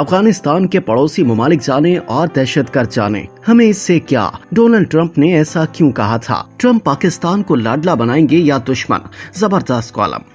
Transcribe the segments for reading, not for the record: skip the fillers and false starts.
افغانستان کے پڑوسی ممالک جانے اور دہشت گرد جانے، ہمیں اس سے کیا؟ ڈونلڈ ٹرمپ نے ایسا کیوں کہا تھا؟ ٹرمپ پاکستان کو لاڈلا بنائیں گے یا دشمن؟ زبردست کالم۔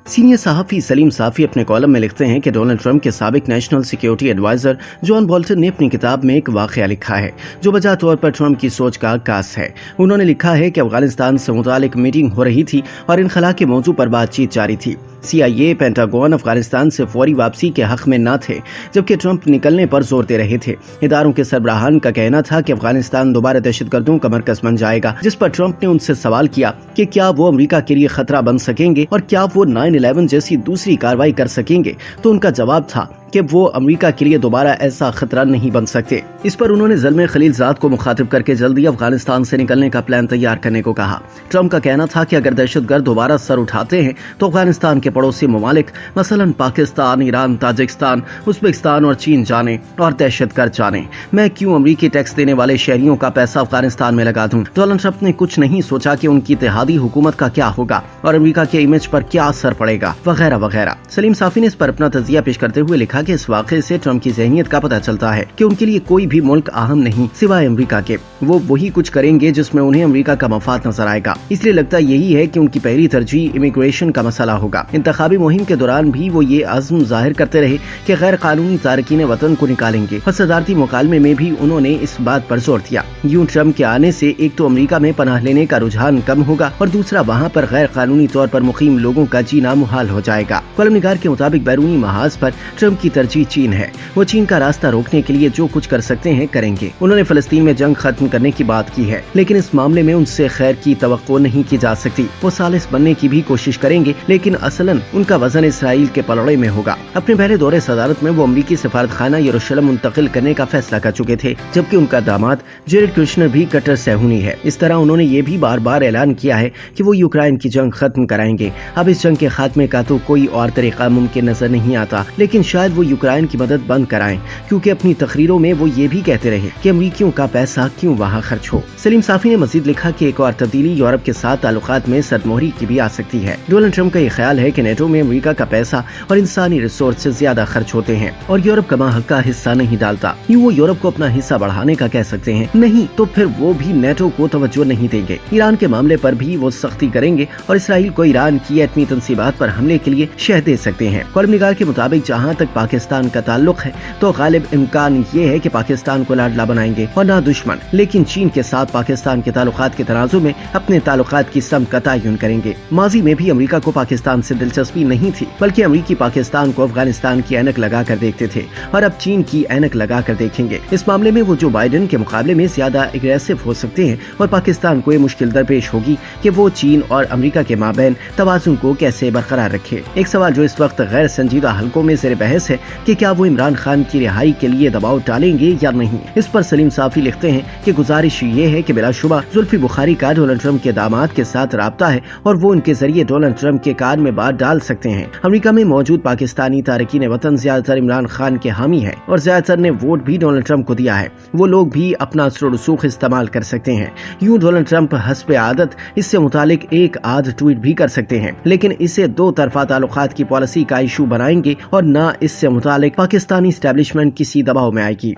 سینئر صحافی سلیم صافی اپنے کالم میں لکھتے ہیں کہ ڈونلڈ ٹرمپ کے سابق national security advisor John Bolton نے اپنی کتاب میں ایک واقعہ لکھا ہے جو بجا طور پر ٹرمپ کی سوچ کا عکاس ہے۔ انہوں نے لکھا ہے کہ افغانستان سے متعلق میٹنگ ہو رہی تھی اور انخلا کے موضوع پر بات چیت جاری تھی۔ CIA، پینٹاگون افغانستان سے فوری واپسی کے حق میں نہ تھے، جبکہ ٹرمپ نکلنے پر زور دے رہے تھے۔ اداروں کے سربراہان کا کہنا تھا کہ افغانستان دوبارہ دہشت گردوں کا مرکز بن جائے گا، جس پر ٹرمپ نے ان سے سوال کیا کہ کیا وہ امریکہ کے لیے خطرہ بن سکیں گے اور کیا وہ 9/11 جیسی دوسری کارروائی کر سکیں گے، تو ان کا جواب تھا کہ وہ امریکہ کے لیے دوبارہ ایسا خطرہ نہیں بن سکتے۔ اس پر انہوں نے زلمے خلیل زاد کو مخاطب کر کے جلدی افغانستان سے نکلنے کا پلان تیار کرنے کو کہا۔ ٹرمپ کا کہنا تھا کہ اگر دہشت گرد دوبارہ سر اٹھاتے ہیں تو افغانستان کے پڑوسی ممالک مثلا پاکستان، ایران، تاجکستان، ازبکستان اور چین جانے اور دہشت گرد جانے۔ میں کیوں امریکی ٹیکس دینے والے شہریوں کا پیسہ افغانستان میں لگا دوں؟ ڈونلڈ ٹرمپ نے کچھ نہیں سوچا کہ ان کی اتحادی حکومت کا کیا ہوگا اور امریکہ کے امیج پر کیا اثر پڑے گا، وغیرہ وغیرہ۔ سلیم صافی نے اس پر اپنا تجزیہ پیش کرتے ہوئے لکھا کہ اس واقعے سے ٹرمپ کی ذہنیت کا پتہ چلتا ہے کہ ان کے لیے کوئی بھی ملک اہم نہیں سوائے امریکہ کے۔ وہ وہی کچھ کریں گے جس میں انہیں امریکہ کا مفاد نظر آئے گا۔ اس لیے لگتا یہی ہے کہ ان کی پہلی ترجیح امیگریشن کا مسئلہ ہوگا۔ انتخابی مہم کے دوران بھی وہ یہ عزم ظاہر کرتے رہے کہ غیر قانونی تارکین وطن کو نکالیں گے اور صدارتی مکالمے میں بھی انہوں نے اس بات پر زور دیا۔ یوں ٹرمپ کے آنے سے ایک تو امریکہ میں پناہ لینے کا رجحان کم ہوگا اور دوسرا وہاں پر غیر قانونی طور پر مقیم لوگوں کا جینا محال ہو جائے گا۔ کالم نگار کے مطابق بیرونی محاذ پر ٹرمپ کی ترجیح چین ہے۔ وہ چین کا راستہ روکنے کے لیے جو کچھ کر سکتے ہیں کریں گے۔ انہوں نے فلسطین میں جنگ ختم کرنے کی بات کی ہے، لیکن اس معاملے میں ان سے خیر کی توقع نہیں کی جا سکتی۔ وہ ثالث بننے کی بھی کوشش کریں گے، لیکن اصلاً ان کا وزن اسرائیل کے پلڑے میں ہوگا۔ اپنے پہلے دورے صدارت میں وہ امریکی سفارت خانہ یروشلم منتقل کرنے کا فیصلہ کر چکے تھے، جبکہ ان کا داماد جیرڈ کوشنر بھی کٹر صہیونی ہے۔ اس طرح انہوں نے یہ بھی بار بار اعلان کیا ہے کہ وہ یوکرائن کی جنگ ختم کرائیں گے۔ اب اس جنگ کے خاتمے کا تو کوئی اور طریقہ ممکن نظر نہیں آتا، لیکن شاید وہ یوکرائن کی مدد بند کرائیں، کیونکہ اپنی تقریروں میں وہ یہ بھی کہتے رہے کہ امریکیوں کا پیسہ کیوں وہاں خرچ ہو۔ سلیم صافی نے مزید لکھا کہ ایک اور تبدیلی یورپ کے ساتھ تعلقات میں سرد مہری کی بھی آ سکتی ہے۔ ڈونلڈ ٹرمپ کا یہ خیال ہے کہ نیٹو میں امریکہ کا پیسہ اور انسانی ریسورس سے زیادہ خرچ ہوتے ہیں اور یورپ کا ماحق کا حصہ نہیں ڈالتا۔ یوں وہ یورپ کو اپنا حصہ بڑھانے کا کہہ سکتے ہیں، نہیں تو پھر وہ بھی نیٹو کو توجہ نہیں دیں گے۔ ایران کے معاملے پر بھی وہ سختی کریں گے اور اسرائیل کو ایران کی ایٹمی تنصیبات پر حملے کے لیے شہ دے سکتے ہیں۔ کالم نگار کے مطابق جہاں تک پاکستان کا تعلق ہے تو غالب امکان یہ ہے کہ پاکستان کو لاڈلا بنائیں گے اور نہ دشمن، لیکن چین کے ساتھ پاکستان کے تعلقات کے تناظر میں اپنے تعلقات کی سمت کا تعین کریں گے۔ ماضی میں بھی امریکہ کو پاکستان سے دلچسپی نہیں تھی، بلکہ امریکی پاکستان کو افغانستان کی اینک لگا کر دیکھتے تھے اور اب چین کی اینک لگا کر دیکھیں گے۔ اس معاملے میں وہ جو بائیڈن کے مقابلے میں زیادہ اگریسو ہو سکتے ہیں اور پاکستان کو یہ مشکل درپیش ہوگی کہ وہ چین اور امریکہ کے مابین توازن کو کیسے برقرار رکھے۔ ایک سوال جو اس وقت غیر سنجیدہ حلقوں میں زیر بحث ہے کہ کیا وہ عمران خان کی رہائی کے لیے دباؤ ڈالیں گے یا نہیں۔ اس پر سلیم صافی لکھتے ہیں کہ گزارش یہ ہے کہ بلا شبہ زلفی بخاری کا ڈونلڈ ٹرمپ کے داماد کے ساتھ رابطہ ہے اور وہ ان کے ذریعے ڈونلڈ ٹرمپ کے کان میں بات ڈال سکتے ہیں۔ امریکہ میں موجود پاکستانی تارکین وطن زیادہ تر عمران خان کے حامی ہیں اور زیادہ تر نے ووٹ بھی ڈونلڈ ٹرمپ کو دیا ہے۔ وہ لوگ بھی اپنا اثر و رسوخ استعمال کر سکتے ہیں۔ یوں ڈونلڈ ٹرمپ حسب عادت اس سے متعلق ایک آدھ ٹویٹ بھی کر سکتے ہیں، لیکن اسے دو طرفہ تعلقات کی پالیسی کا ایشو بنائیں گے اور نہ اس سے متعلق پاکستانی اسٹیبلشمنٹ کسی دباؤ میں آئے گی۔